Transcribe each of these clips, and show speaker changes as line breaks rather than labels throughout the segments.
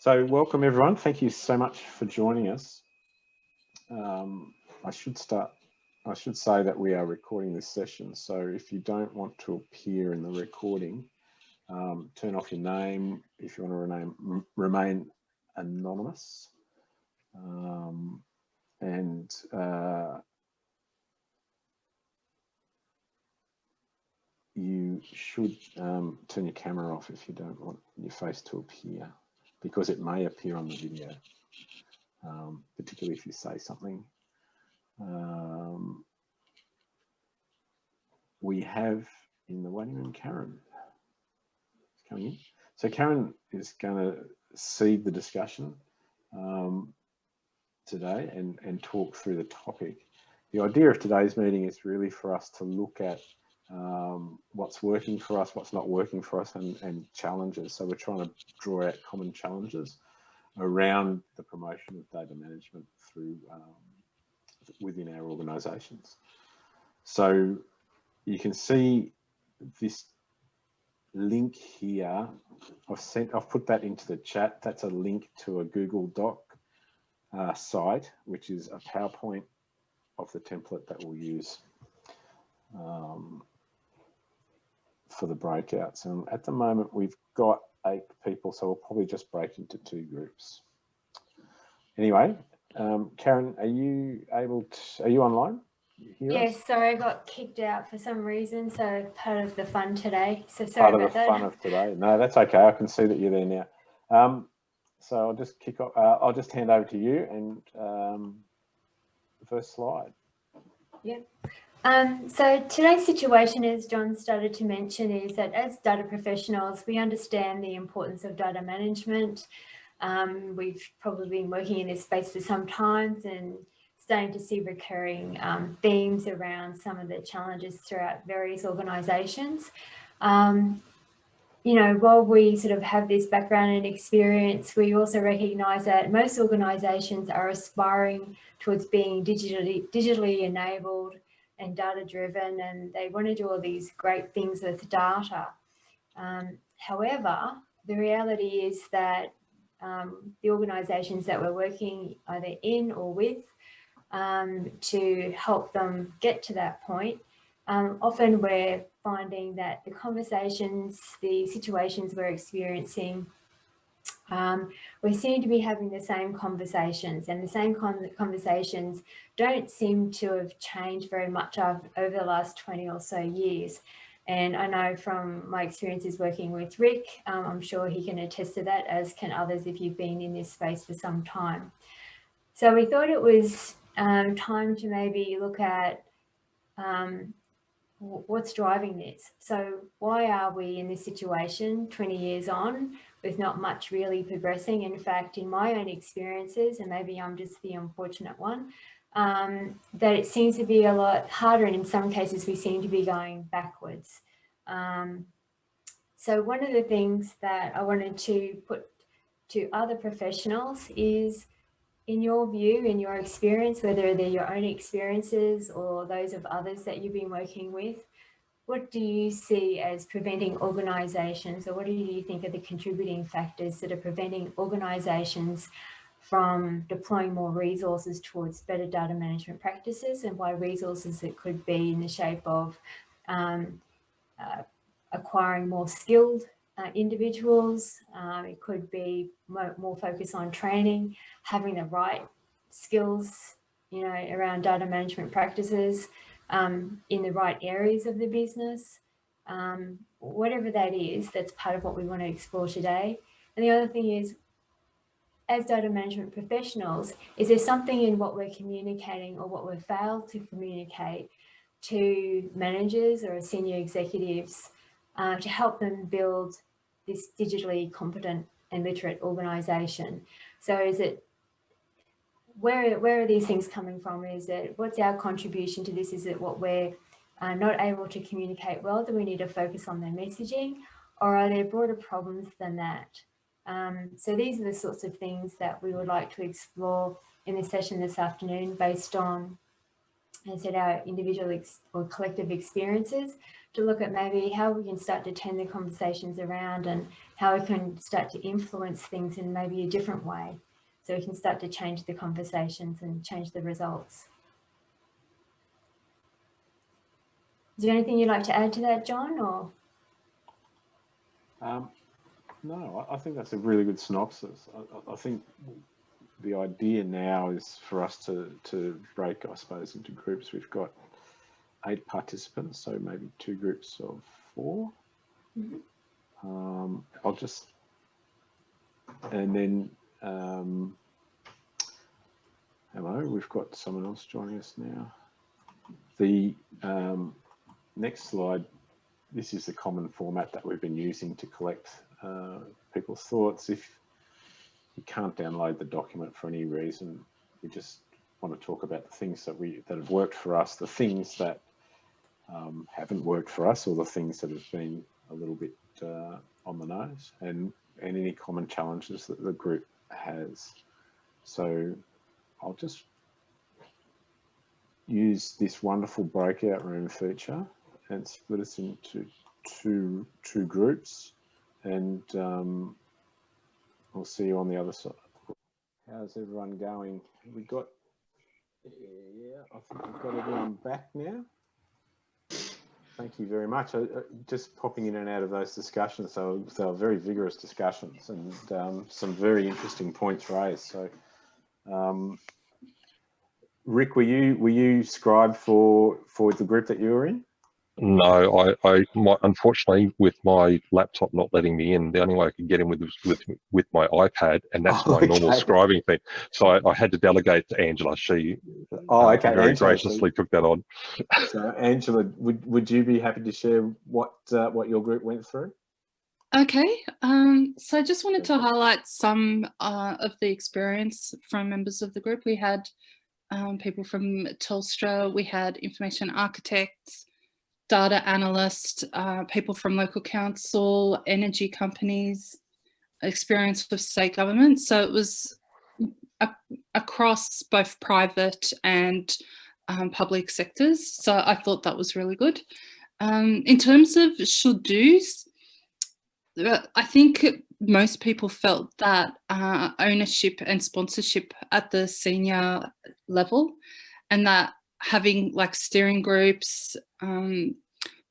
So welcome everyone. Thank you so much for joining us. I should say that we are recording this session. So if you don't want to appear in the recording, turn off your name if you want to remain anonymous. You should turn your camera off if you don't want your face to appear, because it may appear on the video, particularly if you say something. We have in the waiting room Karen is coming in. So Karen is going to seed the discussion today and talk through the topic. The idea of today's meeting is really for us to look at what's working for us, what's not working for us, and challenges. So we're trying to draw out common challenges around the promotion of data management through within our organisations. So you can see this link here. I've put that into the chat. That's a link to a Google Doc site, which is a PowerPoint of the template that we'll use for the breakouts. And at the moment we've got 8 people, so we'll probably just break into 2 groups. Anyway, Karen, are you online?
Yes, sorry, I got kicked out for some reason, so part of the fun today. So sorry about that.
Part of the fun of today. No, that's okay. I can see that you're there now. So I'll just kick off. I'll just hand over to you and the first slide.
Yep. So today's situation, as John started to mention, is that as data professionals, we understand the importance of data management. We've probably been working in this space for some time and starting to see recurring themes around some of the challenges throughout various organisations. You know, while we sort of have this background and experience, we also recognise that most organisations are aspiring towards being digitally enabled and data driven, and they want to do all these great things with data. However, the reality is that the organisations that we're working either in or with to help them get to that point, often we're finding that the conversations, the situations we're experiencing, we seem to be having the same conversations, and the same conversations don't seem to have changed very much over the last 20 or so years. And I know from my experiences working with Rick, I'm sure he can attest to that, as can others if you've been in this space for some time. So we thought it was time to maybe look at what's driving this. So why are we in this situation 20 years on with not much really progressing? In fact, in my own experiences, and maybe I'm just the unfortunate one, that it seems to be a lot harder, and in some cases we seem to be going backwards. So one of the things that I wanted to put to other professionals is, in your view, in your experience, whether they're your own experiences or those of others that you've been working with, what do you see as preventing organisations, or what do you think are the contributing factors that are preventing organisations from deploying more resources towards better data management practices? And by resources, it could be in the shape of acquiring more skilled individuals. It could be more focus on training, having the right skills, you know, around data management practices in the right areas of the business. Whatever that is, that's part of what we want to explore today. And the other thing is, as data management professionals, is there something in what we're communicating or what we've failed to communicate to managers or senior executives to help them build this digitally competent and literate organisation? So is it, where are these things coming from? Is it, what's our contribution to this? Is it what we're not able to communicate well? Do we need to focus on their messaging, or are there broader problems than that? So these are the sorts of things that we would like to explore in this session this afternoon, based on as I said, our individual or collective experiences, to look at maybe how we can start to turn the conversations around and how we can start to influence things in maybe a different way. So we can start to change the conversations and change the results. Is there anything you'd like to add to that, John? Or
no, I think that's a really good synopsis. I think the idea now is for us to break, I suppose, into groups. We've got 8 participants, so maybe 2 groups of 4. I'll just, and then, hello, we've got someone else joining us now. The next slide, this is the common format that we've been using to collect people's thoughts. If you can't download the document for any reason, we just want to talk about the things that have worked for us, the things that haven't worked for us, or the things that have been a little bit on the nose, and any common challenges that the group has. So I'll just use this wonderful breakout room feature and split us into two groups, and we'll see you on the other side. How's everyone going? We've got, yeah, I think we've got everyone back now. Thank you very much. Just popping in and out of those discussions, so they were very vigorous discussions and some very interesting points raised. So, Rick, were you scribe for the group that you were in?
No, unfortunately, with my laptop not letting me in, the only way I could get in with my iPad, and that's my normal scribing thing. So I had to delegate to Angela. She very graciously took that on.
So Angela, would you be happy to share what your group went through?
Okay, so I just wanted to highlight some of the experience from members of the group. We had people from Telstra, we had information architects, data analysts, people from local council, energy companies, experience with state government. So it was across both private and public sectors. So I thought that was really good. In terms of should do's, I think most people felt that ownership and sponsorship at the senior level, and that having like steering groups,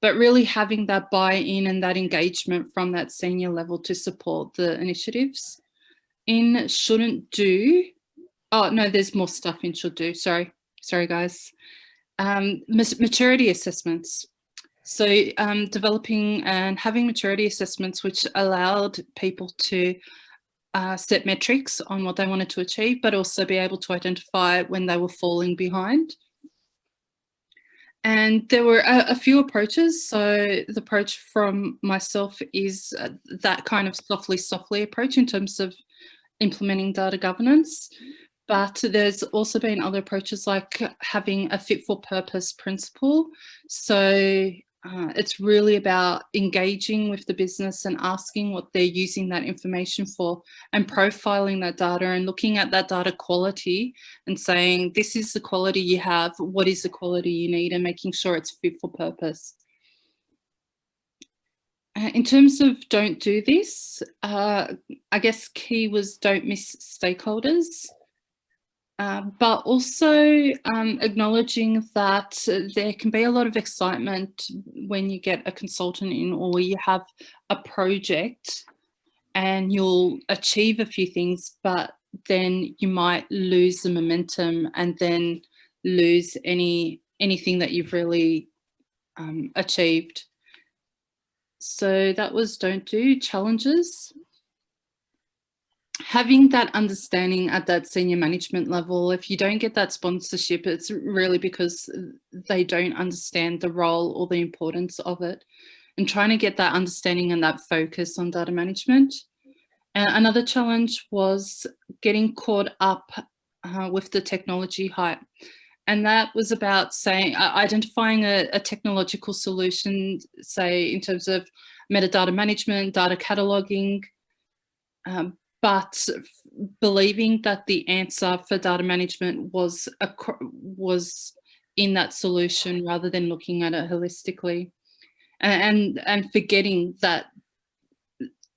but really having that buy-in and that engagement from that senior level to support the initiatives. In shouldn't do, oh no, there's more stuff in should do, sorry guys. Maturity assessments. So developing and having maturity assessments which allowed people to set metrics on what they wanted to achieve, but also be able to identify when they were falling behind. And there were a few approaches. So the approach from myself is that kind of softly approach in terms of implementing data governance. But there's also been other approaches like having a fit for purpose principle. So it's really about engaging with the business and asking what they're using that information for, and profiling that data and looking at that data quality and saying, this is the quality you have, what is the quality you need, and making sure it's fit for purpose. In terms of don't do this, I guess key was don't miss stakeholders. But also acknowledging that there can be a lot of excitement when you get a consultant in, or you have a project and you'll achieve a few things, but then you might lose the momentum and then lose anything that you've really achieved. So that was don't do. Challenges. Having that understanding at that senior management level, if you don't get that sponsorship, it's really because they don't understand the role or the importance of it, and trying to get that understanding and that focus on data management. Another challenge was getting caught up with the technology hype. And that was about identifying a technological solution, say in terms of metadata management, data cataloging, but believing that the answer for data management was in that solution rather than looking at it holistically, and forgetting that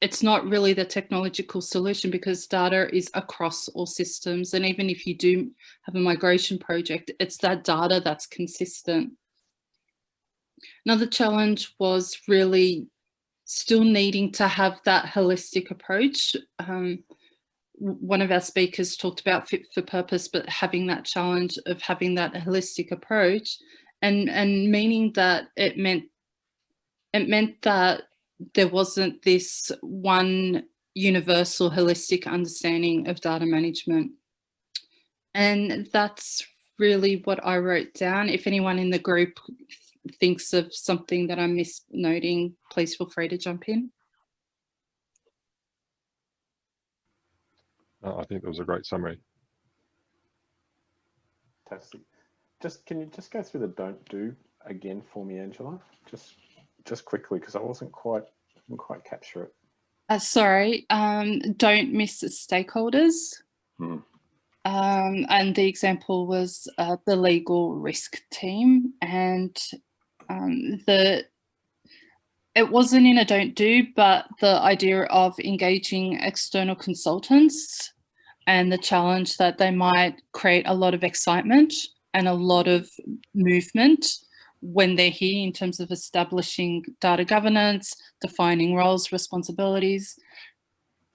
it's not really the technological solution, because data is across all systems. And even if you do have a migration project, it's that data that's consistent. Another challenge was really still needing to have that holistic approach. One of our speakers talked about fit for purpose, but having that challenge of having that holistic approach, and meaning that it meant that there wasn't this one universal holistic understanding of data management. And that's really what I wrote down. If anyone in the group thinks of something that I'm misnoting, please feel free to jump in.
I think that was a great summary.
Fantastic. Can you just go through the don't do again for me, Angela? Just quickly, because I didn't quite capture it.
Sorry, don't miss stakeholders. And the example was the legal risk team, and it wasn't in a don't do, but the idea of engaging external consultants and the challenge that they might create a lot of excitement and a lot of movement when they're here in terms of establishing data governance, defining roles, responsibilities.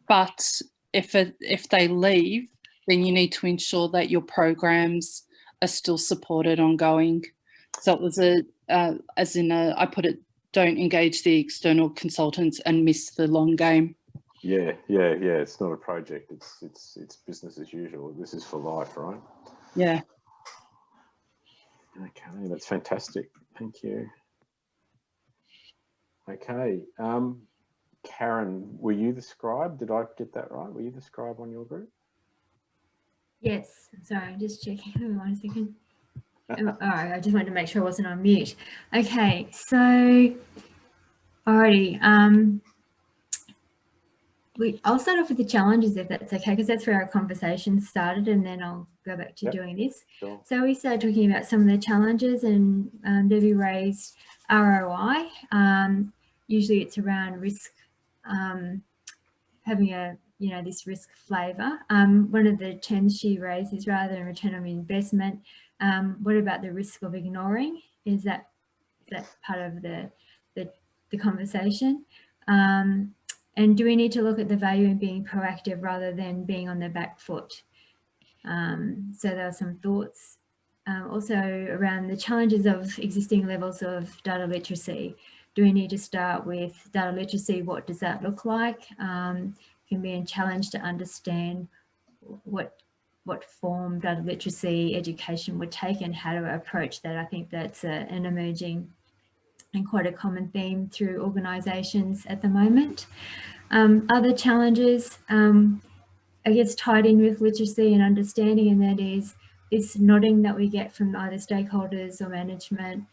But if they leave, then you need to ensure that your programs are still supported ongoing. So it was I put it, don't engage the external consultants and miss the long game.
Yeah. It's not a project. It's business as usual. This is for life, right?
Yeah.
Okay, that's fantastic. Thank you. Okay, Karen, were you the scribe? Did I get that right? Were you the scribe on your group?
Yes. Sorry, I'm just checking. Hold on a second. All right, I just wanted to make sure I wasn't on mute. Okay, so alrighty. I'll start off with the challenges, if that's okay, because that's where our conversation started, and then I'll go back to doing this.
Sure.
So we started talking about some of the challenges, and Debbie raised ROI. Usually it's around risk, having this risk flavour. One of the trends she raised is rather than return on investment, what about the risk of ignoring? Is that part of the conversation? And do we need to look at the value in being proactive rather than being on the back foot? So there are some thoughts. Also around the challenges of existing levels of data literacy. Do we need to start with data literacy? What does that look like? Can be a challenge to understand what form data literacy education would take and how to approach that. I think that's an emerging and quite a common theme through organisations at the moment. Other challenges, I guess, tied in with literacy and understanding, and that is this nodding that we get from either stakeholders or management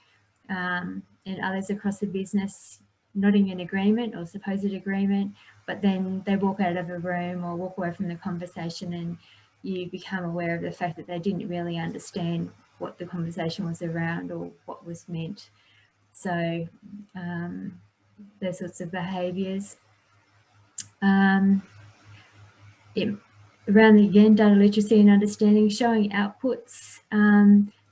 and others across the business, nodding in agreement or supposed agreement, but then they walk out of a room or walk away from the conversation and you become aware of the fact that they didn't really understand what the conversation was around or what was meant. So those sorts of behaviours. Around again, data literacy and understanding, showing outputs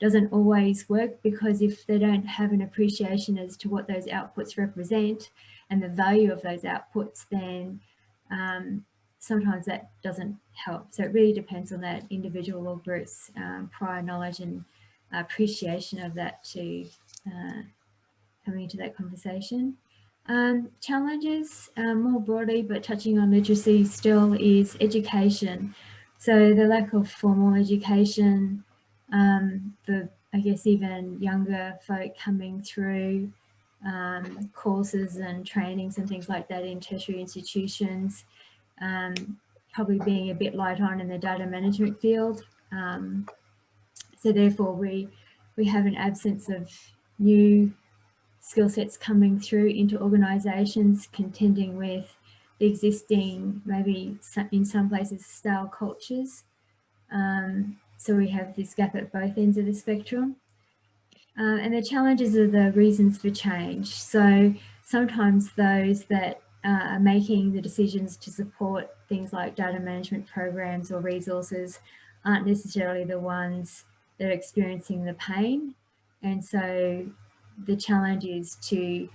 doesn't always work, because if they don't have an appreciation as to what those outputs represent and the value of those outputs, then sometimes that doesn't help. So it really depends on that individual or group's prior knowledge and appreciation of that to coming into that conversation. Challenges more broadly, but touching on literacy still, is education. So the lack of formal education for, I guess, even younger folk coming through courses and trainings and things like that in tertiary institutions, probably being a bit light on in the data management field. So therefore we have an absence of new skill sets coming through into organisations, contending with the existing, maybe in some places, stale cultures. So we have this gap at both ends of the spectrum. And the challenges are the reasons for change. So sometimes those that are making the decisions to support things like data management programs or resources aren't necessarily the ones that are experiencing the pain. And so the challenge is to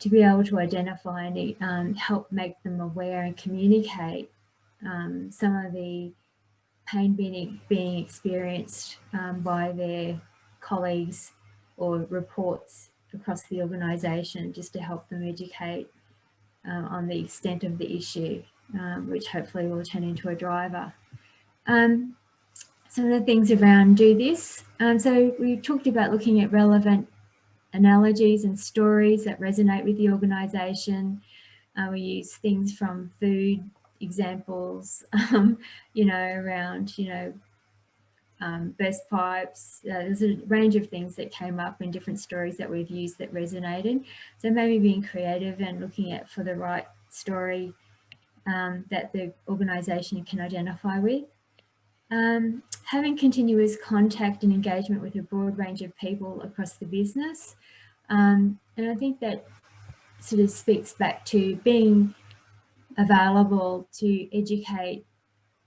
be able to identify and help make them aware and communicate some of the pain being experienced by their colleagues or reports across the organisation, just to help them educate on the extent of the issue, which hopefully will turn into a driver. Some of the things around do this. So we talked about looking at relevant analogies and stories that resonate with the organisation. We use things from food examples, you know, around, you know, burst pipes. There's a range of things that came up in different stories that we've used that resonated. So maybe being creative and looking at for the right story that the organisation can identify with. Having continuous contact and engagement with a broad range of people across the business. And I think that sort of speaks back to being available to educate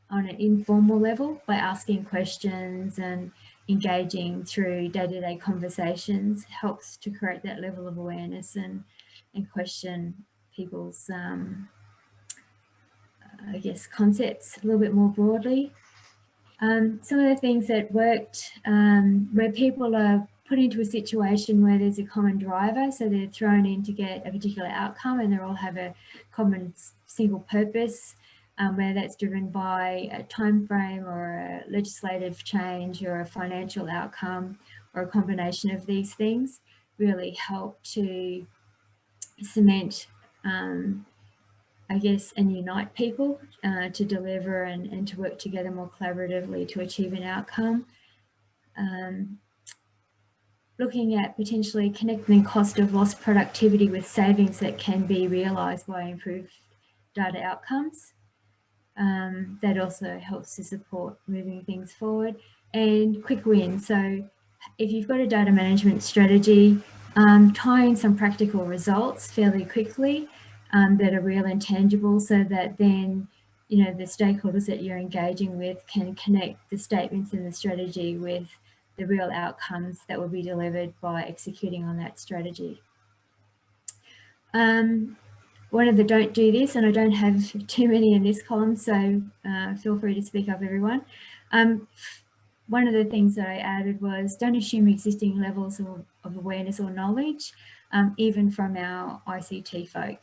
on an informal level by asking questions and engaging through day-to-day conversations helps to create that level of awareness and question people's, I guess, concepts a little bit more broadly. Some of the things that worked, where people are put into a situation where there's a common driver, so they're thrown in to get a particular outcome and they all have a common single purpose, where that's driven by a time frame or a legislative change or a financial outcome or a combination of these things, really help to cement, I guess, and unite people to deliver and to work together more collaboratively to achieve an outcome. Looking at potentially connecting the cost of lost productivity with savings that can be realised by improved data outcomes. That also helps to support moving things forward. And quick wins. So if you've got a data management strategy, tie in some practical results fairly quickly that are real and tangible, so that then, you know, the stakeholders that you're engaging with can connect the statements in the strategy with the real outcomes that will be delivered by executing on that strategy. One of the don't do this, and I don't have too many in this column, so feel free to speak up, everyone. One of the things that I added was don't assume existing levels of awareness or knowledge, even from our ICT folk.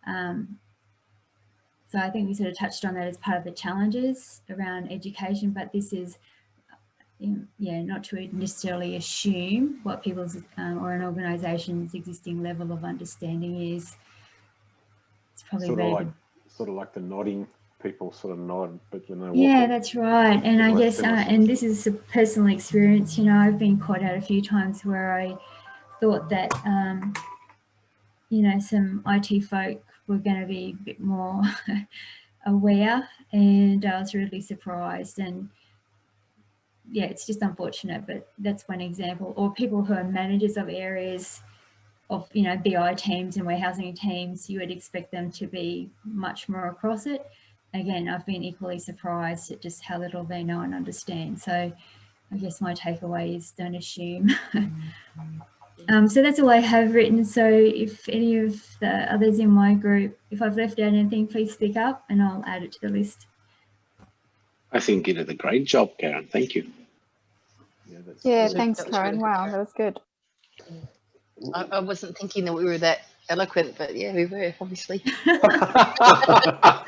So I think we sort of touched on that as part of the challenges around education, but this is, yeah, not to necessarily assume what people's or an organisation's existing level of understanding is. It's probably
sort of like the nodding. People sort of nod, but you know.
Yeah, that's right. And I guess, and this is a personal experience. You know, I've been caught out a few times where I thought that, you know, some IT folk were going to be a bit more aware, and I was really surprised. And yeah, it's just unfortunate, but that's one example. Or people who are managers of areas of, you know, BI teams and warehousing teams, you would expect them to be much more across it. Again, I've been equally surprised at just how little they know and understand. So I guess my takeaway is don't assume. So that's all I have written. So if any of the others in my group, if I've left out anything, please speak up and I'll add it to the list.
I think you did a great job, Karen. Thank you.
Yeah, thanks, Karen. Wow, that was good.
I wasn't thinking that we were that eloquent, but yeah, we were, obviously.
I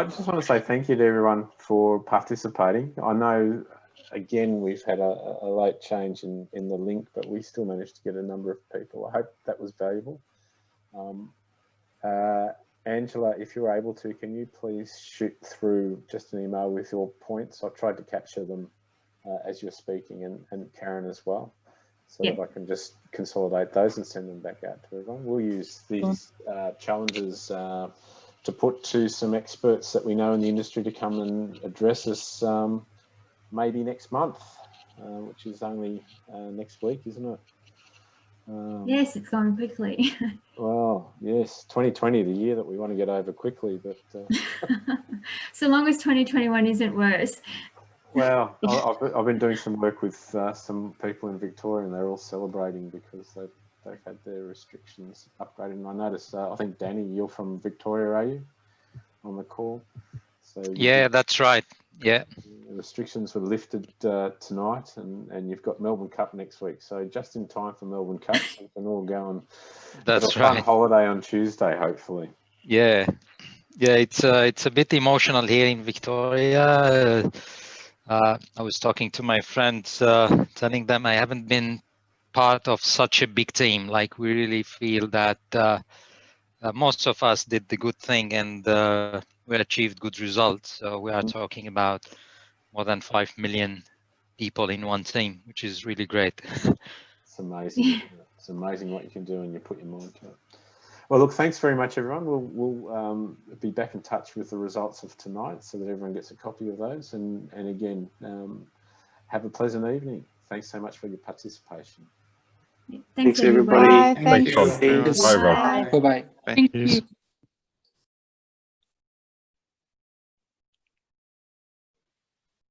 just want to say thank you to everyone for participating. I know, again, we've had a late change in the link, but we still managed to get a number of people. I hope that was valuable. Angela, if you're able to, can you please shoot through just an email with your points? I tried to capture them as you're speaking, and Karen as well, so that I can just consolidate those and send them back out to everyone. We'll use these challenges to put to some experts that we know in the industry to come and address us maybe next month. which is only next week, isn't it?
Yes, it's going quickly.
Well, yes, 2020, the year that we want to get over quickly, but
so long as 2021 isn't worse.
well, I've been doing some work with some people in Victoria, and they're all celebrating because they've had their restrictions upgraded. And I noticed, I think Danny, you're from Victoria, are you, on the call? So
yeah, that's right. Yeah.
The restrictions were lifted tonight, and you've got Melbourne Cup next week. So just in time for Melbourne Cup, so we can all go and have a fun holiday on Tuesday, hopefully.
Yeah, yeah, it's a bit emotional here in Victoria. I was talking to my friends, telling them I haven't been part of such a big team. Like, we really feel that most of us did the good thing, and we achieved good results. So we are talking about more than 5 million people in one team, which is really great.
It's amazing. Yeah. It's amazing what you can do when you put your mind to it. Well, look, thanks very much, everyone. We'll be back in touch with the results of tonight so that everyone gets a copy of those. And again, have a pleasant evening. Thanks so much for your participation.
Thanks
everybody.
Bye.
Thanks, John.
Thanks.
Bye, Rob.
Bye-bye.
Thank you.